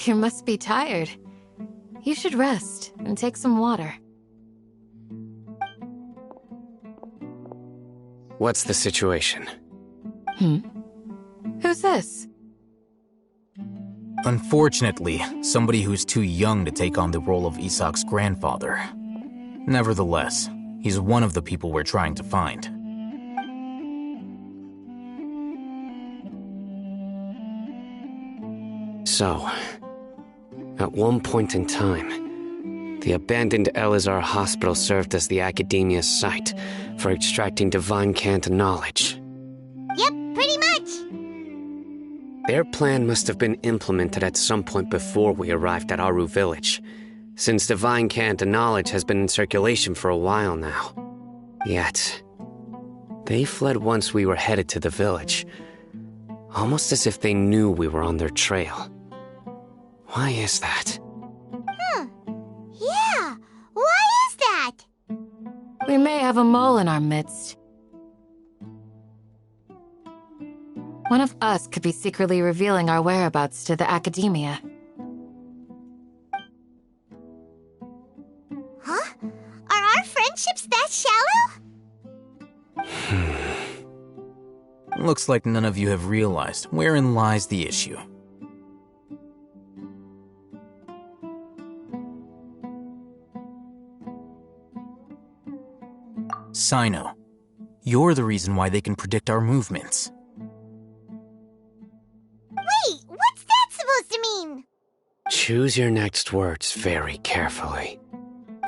You must be tired. You should rest and take some water. What's the situation? Who's this? Unfortunately, somebody who's too young to take on the role of Isak's grandfather. Nevertheless, he's one of the people we're trying to find. So, at one point in time, the abandoned Elazar Hospital served as the Academia's site for extracting divine cant knowledge. Yep, pretty much. Their plan must have been implemented at some point before we arrived at Aru Village, since divine cant knowledge has been in circulation for a while now. Yet, they fled once we were headed to the village, almost as if they knew we were on their trail. Why is that? Yeah, why is that? We may have a mole in our midst. One of us could be secretly revealing our whereabouts to the Academia. Huh? Are our friendships that shallow? Looks like none of you have realized wherein lies the issue. Sino, you're the reason why they can predict our movements. Wait, what's that supposed to mean? Choose your next words very carefully.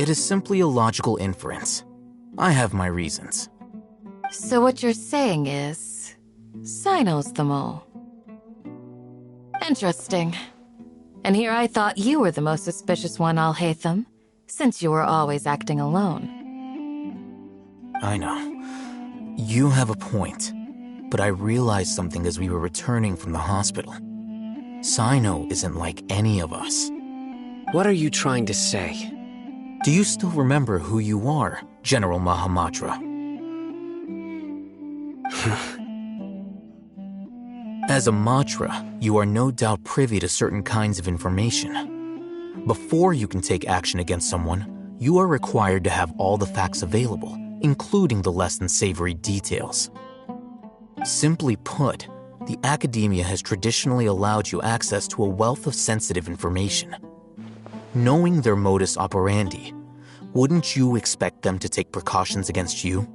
It is simply a logical inference. I have my reasons. So what you're saying is, Sino's the mole. Interesting. And here I thought you were the most suspicious one, Al-Haytham, since you were always acting alone. I know. You have a point, but I realized something as we were returning from the hospital. Sino isn't like any of us. What are you trying to say? Do you still remember who you are, General Mahamatra? As a Matra, you are no doubt privy to certain kinds of information. Before you can take action against someone, you are required to have all the facts available, including the less than savory details. Simply put, the Academia has traditionally allowed you access to a wealth of sensitive information. Knowing their modus operandi, wouldn't you expect them to take precautions against you?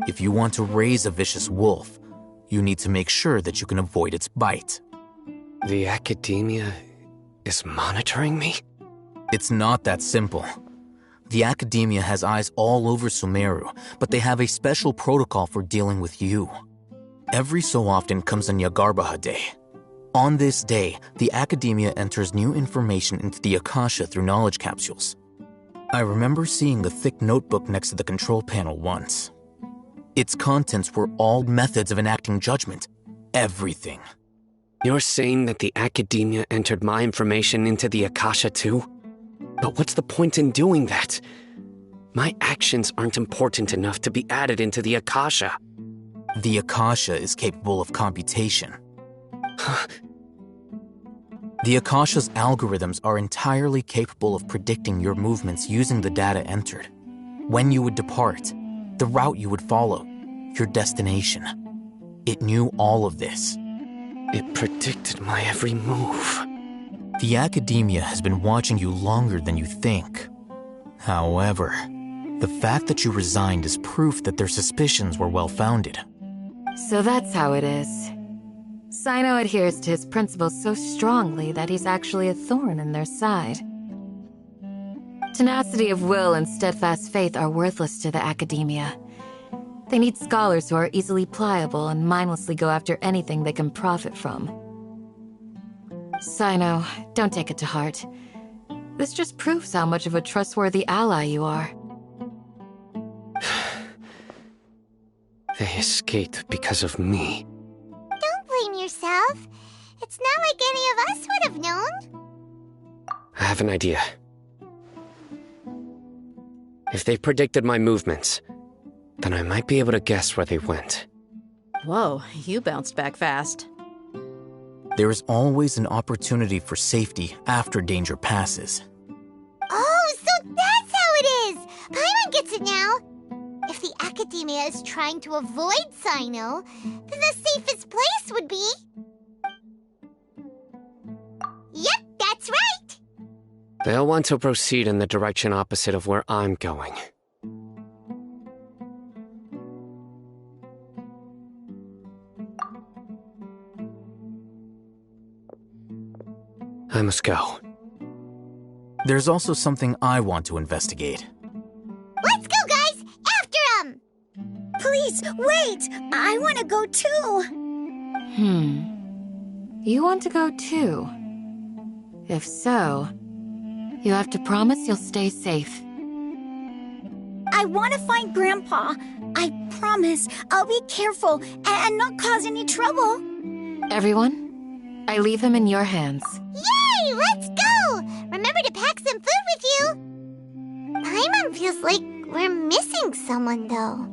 If you want to raise a vicious wolf, you need to make sure that you can avoid its bite. The Academia is monitoring me? It's not that simple. The Academia has eyes all over Sumeru, but they have a special protocol for dealing with you. Every so often comes a Nyagarbaha Day. On this day, the Academia enters new information into the Akasha through knowledge capsules. I remember seeing the thick notebook next to the control panel once. Its contents were all methods of enacting judgment. Everything. You're saying that the Academia entered my information into the Akasha too? But what's the point in doing that? My actions aren't important enough to be added into the Akasha. The Akasha is capable of computation. The Akasha's algorithms are entirely capable of predicting your movements using the data entered. When you would depart, the route you would follow, your destination. It knew all of this. It predicted my every move. The Academia has been watching you longer than you think. However, the fact that you resigned is proof that their suspicions were well-founded. So that's how it is. Sino adheres to his principles so strongly that he's actually a thorn in their side. Tenacity of will and steadfast faith are worthless to the Academia. They need scholars who are easily pliable and mindlessly go after anything they can profit from. Sino, don't take it to heart. This just proves how much of a trustworthy ally you are. They escaped because of me. Don't blame yourself. It's not like any of us would have known. I have an idea. If they predicted my movements, then I might be able to guess where they went. Whoa, you bounced back fast. There is always an opportunity for safety after danger passes. Oh, so that's how it is! Paimon gets it now! If the Academia is trying to avoid Sino, then the safest place would be... Yep, that's right! They'll want to proceed in the direction opposite of where I'm going. I must go. There's also something I want to investigate. Let's go, guys! After him! Please, wait! I want to go too! You want to go too? If so, you have to promise you'll stay safe. I want to find Grandpa. I promise I'll be careful and not cause any trouble. Everyone, I leave him in your hands. Yay! Let's go! Remember to pack some food with you! Paimon feels like we're missing someone, though.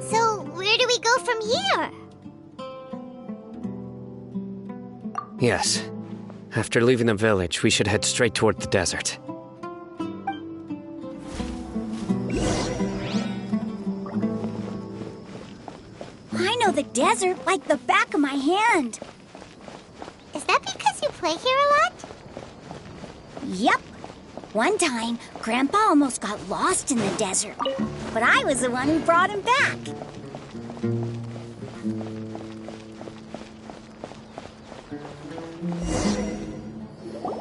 So, where do we go from here? Yes. After leaving the village, we should head straight toward the desert. I know the desert like the back of my hand. Is that because you play here a lot? Yep. One time, Grandpa almost got lost in the desert, but I was the one who brought him back.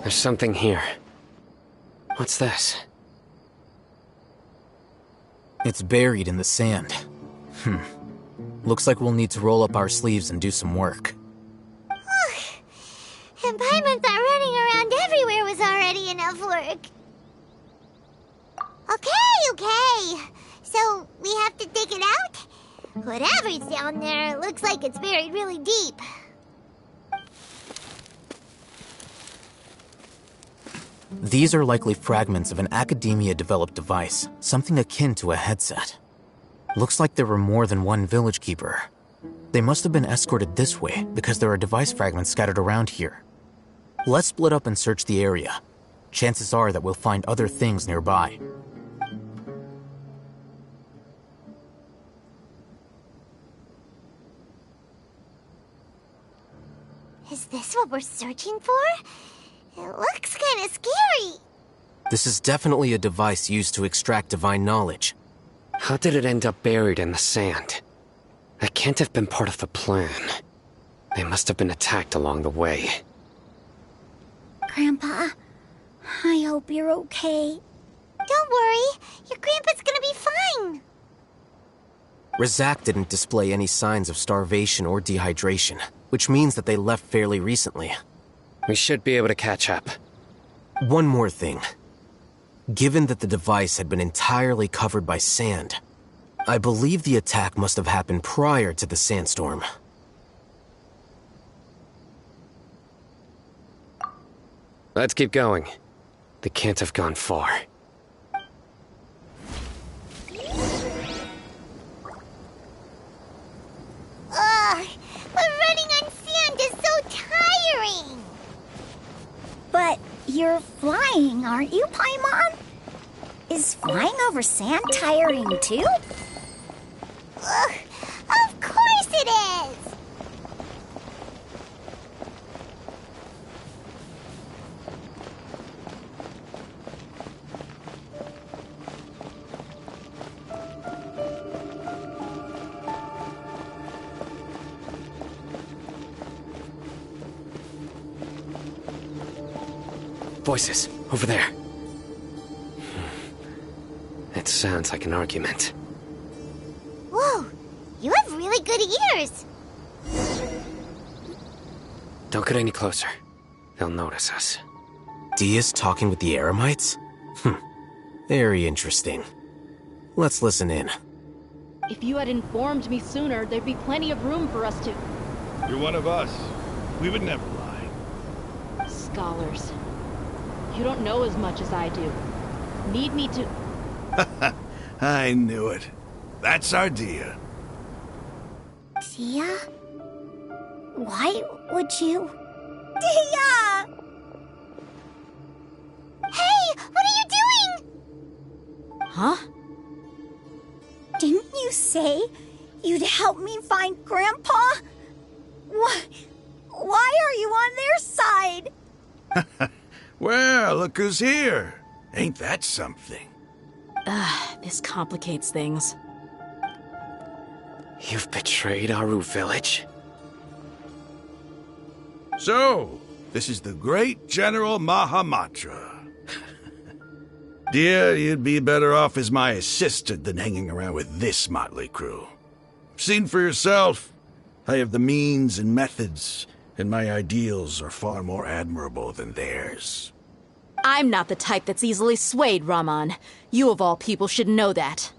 There's something here. What's this? It's buried in the sand. Looks like we'll need to roll up our sleeves and do some work. And Paimon thought running around everywhere was already enough work. Okay. So, we have to dig it out? Whatever's down there, looks like it's buried really deep. These are likely fragments of an Academia-developed device, something akin to a headset. Looks like there were more than one village keeper. They must have been escorted this way because there are device fragments scattered around here. Let's split up and search the area. Chances are that we'll find other things nearby. Is this what we're searching for? It looks kind of scary. This is definitely a device used to extract divine knowledge. How did it end up buried in the sand? That can't have been part of the plan. They must have been attacked along the way. Grandpa, I hope you're okay. Don't worry, your grandpa's gonna be fine. Razak didn't display any signs of starvation or dehydration, which means that they left fairly recently. We should be able to catch up. One more thing. Given that the device had been entirely covered by sand, I believe the attack must have happened prior to the sandstorm. Let's keep going. They can't have gone far. Ugh, but running on sand is so tiring. But you're flying, aren't you, Paimon? Is flying over sand tiring too? Ugh, of course it is. Voices, over there. It sounds like an argument. Whoa, you have really good ears. Don't get any closer. They'll notice us. Dia's talking with the Eremites? Very interesting. Let's listen in. If you had informed me sooner, there'd be plenty of room for us to... You're one of us. We would never lie. Scholars. You don't know as much as I do. Need me to... I knew it. That's our Dia. Dia? Why would you... Dia! Hey, what are you doing? Huh? Didn't you say you'd help me find Grandpa? Why are you on their side? Well, look who's here. Ain't that something? This complicates things. You've betrayed Aru Village? So, this is the great General Mahamatra. Dear, you'd be better off as my assistant than hanging around with this motley crew. Seen for yourself. I have the means and methods, and my ideals are far more admirable than theirs. I'm not the type that's easily swayed, Raman. You of all people should know that.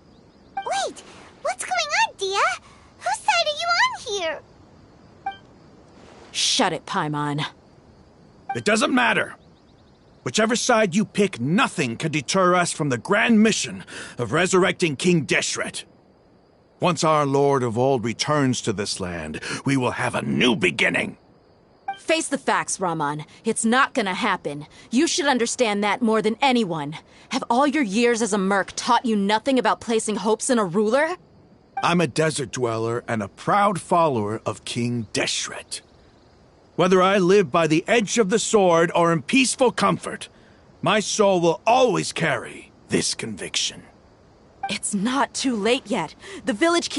Wait, what's going on, Dia? Whose side are you on here? Shut it, Paimon. It doesn't matter. Whichever side you pick, nothing can deter us from the grand mission of resurrecting King Deshret. Once our Lord of Old returns to this land, we will have a new beginning. Face the facts, Raman. It's not gonna happen. You should understand that more than anyone. Have all your years as a merc taught you nothing about placing hopes in a ruler? I'm a desert dweller and a proud follower of King Deshret. Whether I live by the edge of the sword or in peaceful comfort, my soul will always carry this conviction. It's not too late yet. The village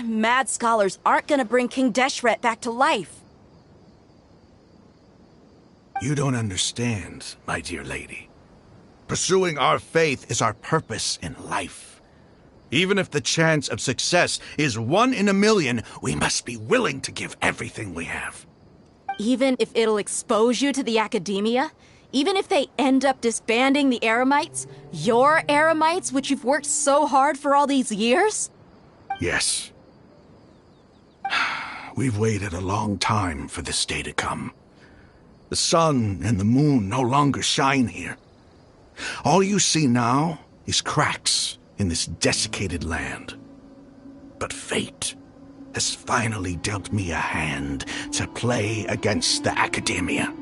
mad scholars aren't gonna bring King Deshret back to life. You don't understand, my dear lady. Pursuing our faith is our purpose in life. Even if the chance of success is 1 in a million, we must be willing to give everything we have. Even if it'll expose you to the academia? Even if they end up disbanding the Eremites? Your Eremites, which you've worked so hard for all these years? Yes. We've waited a long time for this day to come. The sun and the moon no longer shine here. All you see now is cracks in this desiccated land. But fate has finally dealt me a hand to play against the Academia.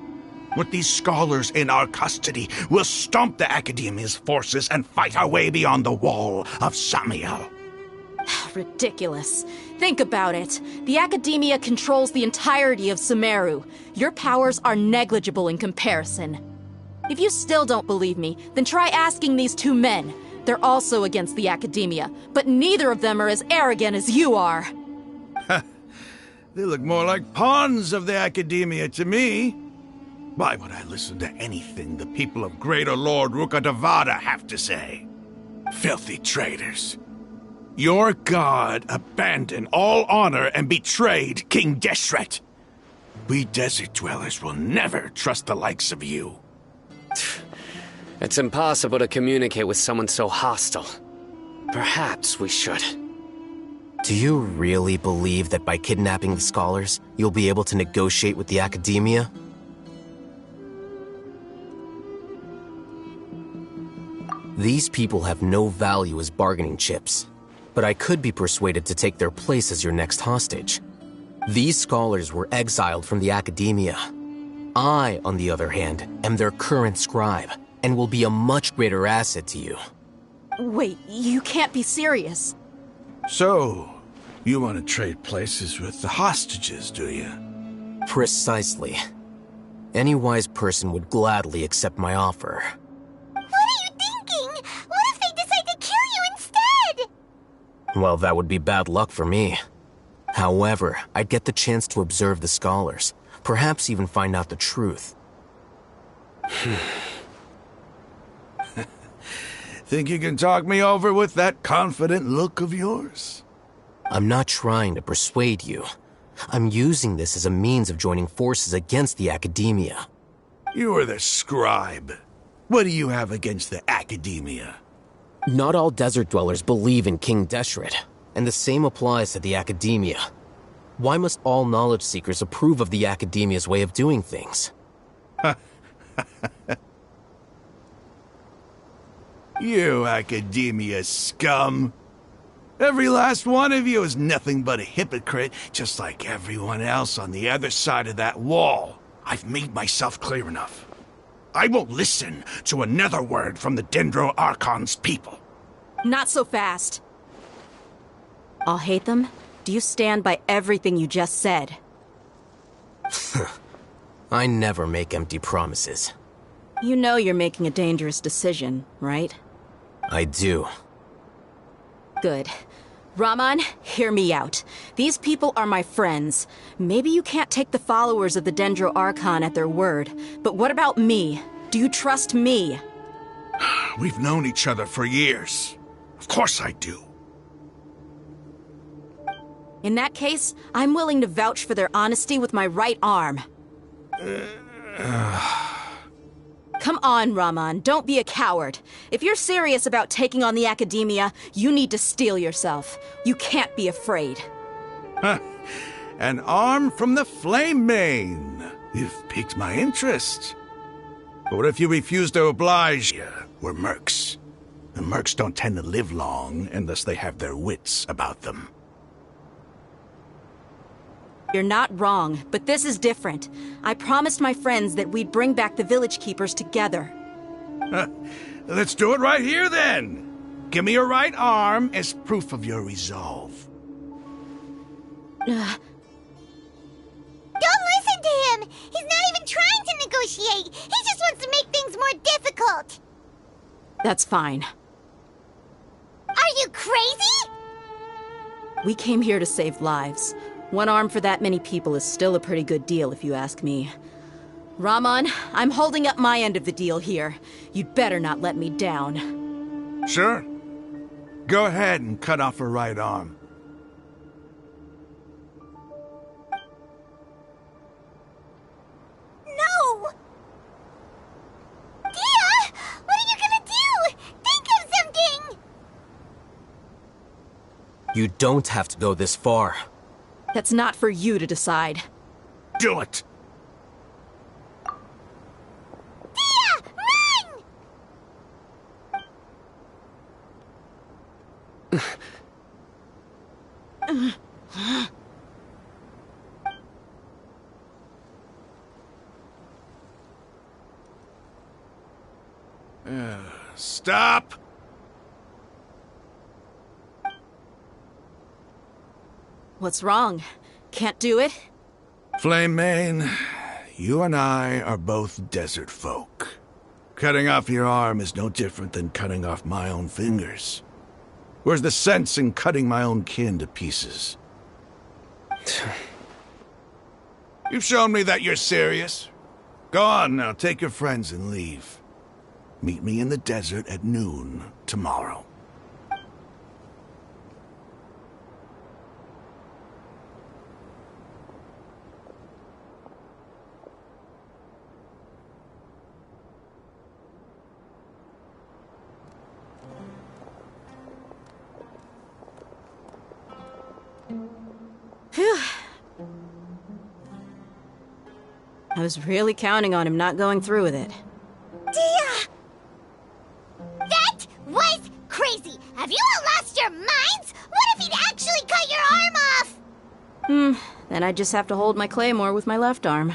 With these scholars in our custody, we'll stomp the Academia's forces and fight our way beyond the wall of Samiel. Ridiculous. Think about it. The Academia controls the entirety of Sumeru. Your powers are negligible in comparison. If you still don't believe me, then try asking these 2 men. They're also against the Academia, but neither of them are as arrogant as you are. They look more like pawns of the Academia to me. Why would I listen to anything the people of Greater Lord Rukkhadevata have to say? Filthy traitors. Your god abandoned all honor and betrayed King Deshret. We desert dwellers will never trust the likes of you. It's impossible to communicate with someone so hostile. Perhaps we should. Do you really believe that by kidnapping the scholars, you'll be able to negotiate with the Academia? These people have no value as bargaining chips, but I could be persuaded to take their place as your next hostage. These scholars were exiled from the Academia. I, on the other hand, am their current scribe, and will be a much greater asset to you. Wait, you can't be serious. So, you want to trade places with the hostages, do you? Precisely. Any wise person would gladly accept my offer. What are you thinking? What if they decide to kill you instead? Well, that would be bad luck for me. However, I'd get the chance to observe the scholars, perhaps even find out the truth. Think you can talk me over with that confident look of yours? I'm not trying to persuade you. I'm using this as a means of joining forces against the Academia. You are the scribe. What do you have against the Academia? Not all desert dwellers believe in King Deshret, and the same applies to the Academia. Why must all knowledge seekers approve of the Academia's way of doing things? You Academia scum. Every last one of you is nothing but a hypocrite, just like everyone else on the other side of that wall. I've made myself clear enough. I won't listen to another word from the Dendro Archon's people. Not so fast. I'll hate them. Do you stand by everything you just said? I never make empty promises. You know you're making a dangerous decision, right? I do. Good. Raman, hear me out. These people are my friends. Maybe you can't take the followers of the Dendro Archon at their word, but what about me? Do you trust me? We've known each other for years. Of course I do. In that case, I'm willing to vouch for their honesty with my right arm. Come on, Raman, don't be a coward. If you're serious about taking on the Academia, you need to steel yourself. You can't be afraid. An arm from the Flame Mane. You've piqued my interest. But what if you refuse to oblige? We're mercs. And mercs don't tend to live long unless they have their wits about them. You're not wrong, but this is different. I promised my friends that we'd bring back the Village Keepers together. Let's do it right here, then. Give me your right arm as proof of your resolve. Don't listen to him! He's not even trying to negotiate! He just wants to make things more difficult! That's fine. Are you crazy? We came here to save lives. One arm for that many people is still a pretty good deal, if you ask me. Raman, I'm holding up my end of the deal here. You'd better not let me down. Sure. Go ahead and cut off her right arm. No! Dia! What are you gonna do? Think of something! You don't have to go this far. That's not for you to decide. Do it! Dia! Run! Stop! What's wrong? Can't do it? Flame Mane, you and I are both desert folk. Cutting off your arm is no different than cutting off my own fingers. Where's the sense in cutting my own kin to pieces? You've shown me that you're serious. Go on now, take your friends and leave. Meet me in the desert at noon tomorrow. Phew. I was really counting on him not going through with it. Dia! That was crazy! Have you all lost your minds? What if he'd actually cut your arm off? Then I just have to hold my claymore with my left arm.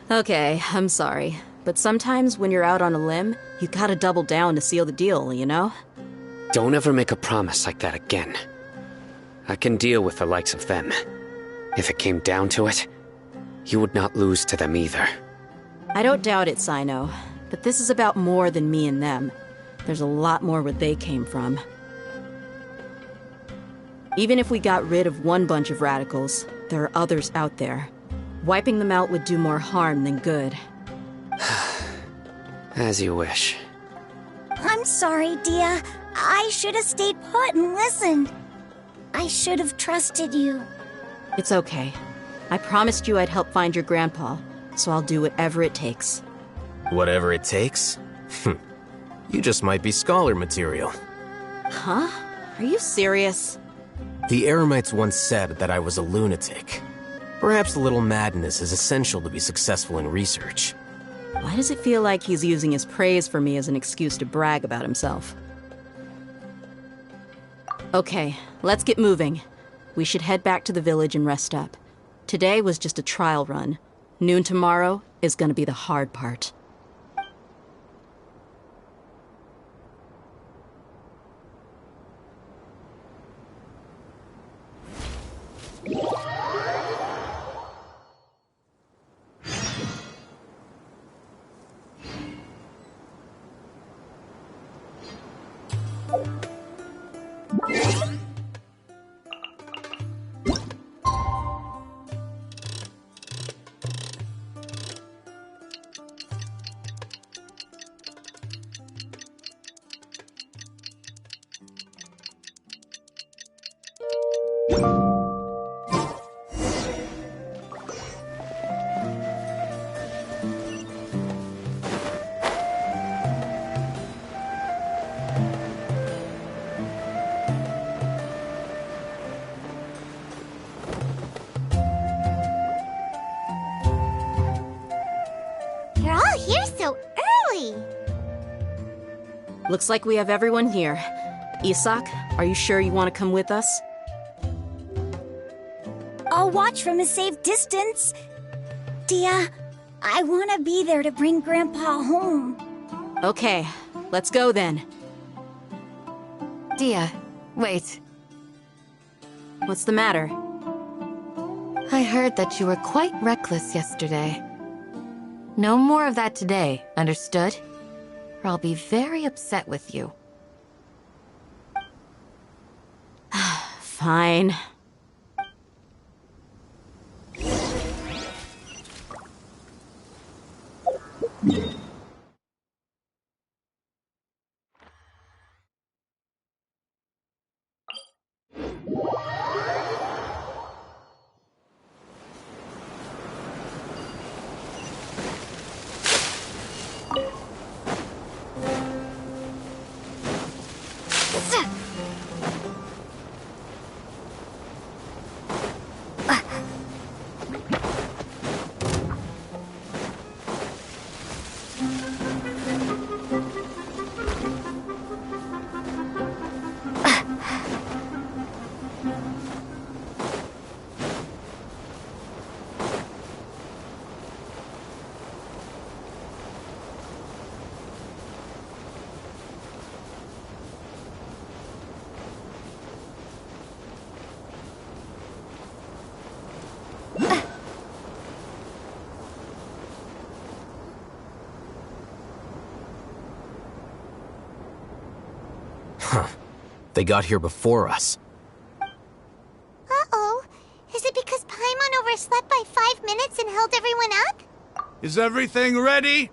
Okay, I'm sorry. But sometimes when you're out on a limb, you gotta double down to seal the deal, you know? Don't ever make a promise like that again. I can deal with the likes of them. If it came down to it, you would not lose to them either. I don't doubt it, Sino. But this is about more than me and them. There's a lot more where they came from. Even if we got rid of one bunch of radicals, there are others out there. Wiping them out would do more harm than good. As you wish. I'm sorry, Dia. I should have stayed put and listened. I should have trusted you. It's okay. I promised you I'd help find your grandpa, so I'll do whatever it takes. Whatever it takes? You just might be scholar material. Huh? Are you serious? The Eremites once said that I was a lunatic. Perhaps a little madness is essential to be successful in research. Why does it feel like he's using his praise for me as an excuse to brag about himself? Okay, let's get moving. We should head back to the village and rest up. Today was just a trial run. Noon tomorrow is gonna be the hard part. You're all here so early. Looks like we have everyone here. Isak, are you sure you want to come with us? I'll watch from a safe distance. Dia, I want to be there to bring Grandpa home. Okay, let's go then. Dia, wait. What's the matter? I heard that you were quite reckless yesterday. No more of that today, understood? Or I'll be very upset with you. Fine. They got here before us. Uh-oh. Is it because Paimon overslept by 5 minutes and held everyone up? Is everything ready?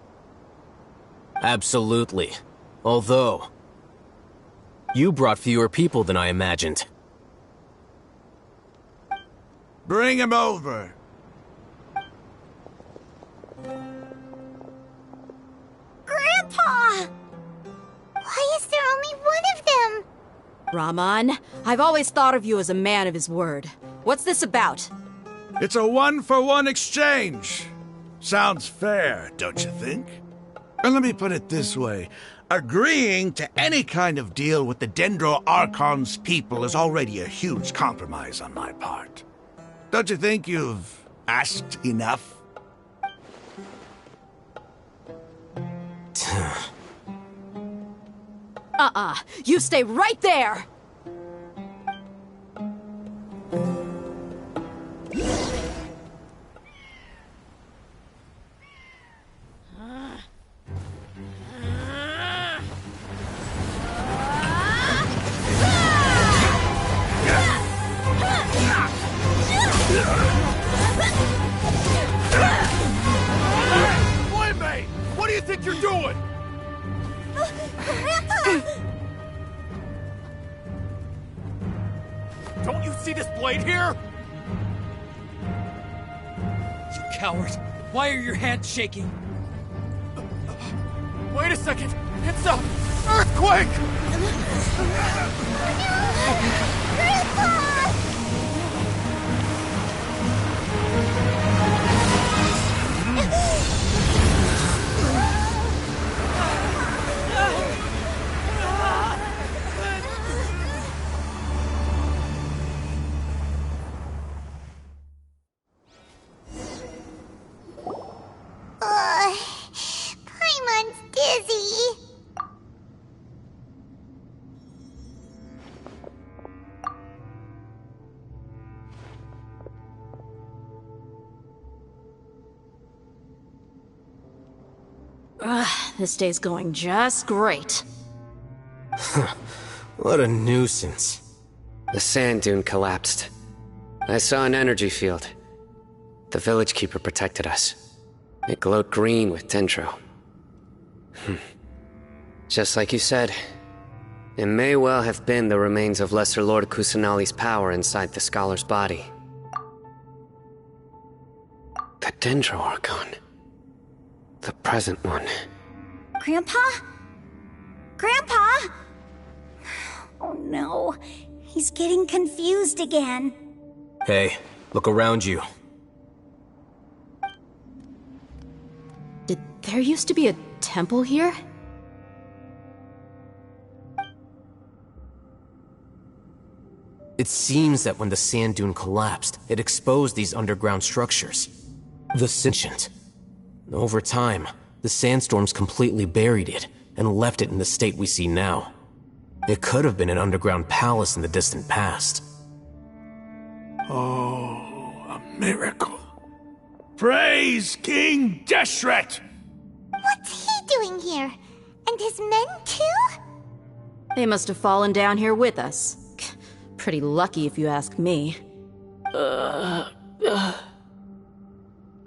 Absolutely. Although, you brought fewer people than I imagined. Bring him over. Grandpa! Why is there only one of them? Rahman, I've always thought of you as a man of his word. What's this about? It's a 1-for-1 exchange. Sounds fair, don't you think? And let me put it this way. Agreeing to any kind of deal with the Dendro Archon's people is already a huge compromise on my part. Don't you think you've asked enough? You stay right there! Boy, mate! What do you think you're doing? coward! Why are your hands shaking? Wait a second! It's a earthquake! Paimon's dizzy. This day's going just great. What a nuisance. The sand dune collapsed. I saw an energy field. The village keeper protected us. It glowed green with dendro. Just like you said, it may well have been the remains of Lesser Lord Kusanali's power inside the scholar's body. The dendro archon. The present one. Grandpa? Grandpa? Oh no, he's getting confused again. Hey, look around you. Did there used to be a temple here? It seems that when the sand dune collapsed, it exposed these underground structures. The sentient. Over time, the sandstorms completely buried it and left it in the state we see now. It could have been an underground palace in the distant past. Oh, a miracle. Praise King Deshret! What's he doing here? And his men too? They must have fallen down here with us. Pretty lucky if you ask me.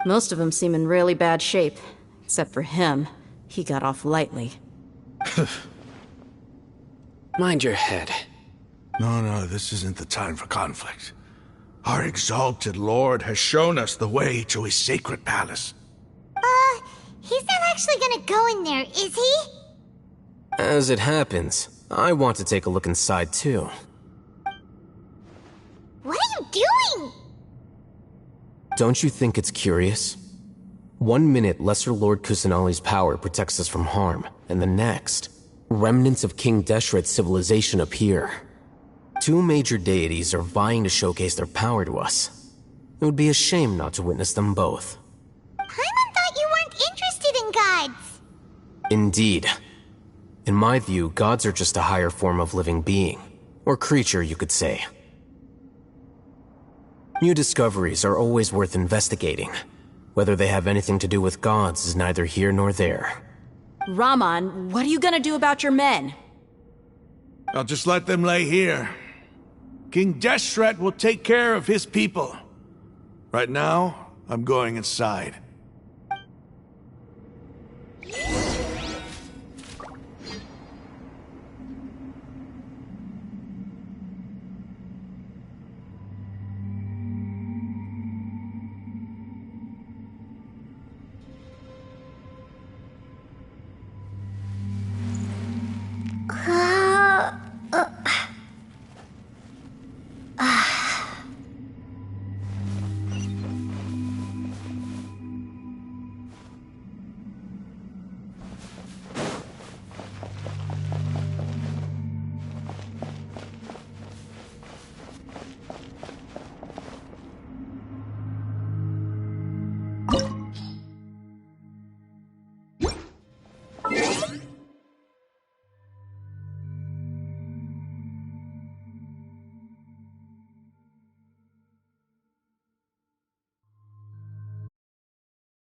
Most of them seem in really bad shape. Except for him. He got off lightly. Mind your head. No, this isn't the time for conflict. Our exalted lord has shown us the way to his sacred palace. He's not actually gonna go in there, is he? As it happens, I want to take a look inside too. What are you doing? Don't you think it's curious? 1 minute, Lesser Lord Kusanali's power protects us from harm, and the next, remnants of King Deshret's civilization appear. 2 major deities are vying to showcase their power to us. It would be a shame not to witness them both. Paimon thought you weren't interested in gods. Indeed. In my view, gods are just a higher form of living being. Or creature, you could say. New discoveries are always worth investigating. Whether they have anything to do with gods is neither here nor there. Raman, what are you gonna do about your men? I'll just let them lay here. King Deshret will take care of his people. Right now, I'm going inside.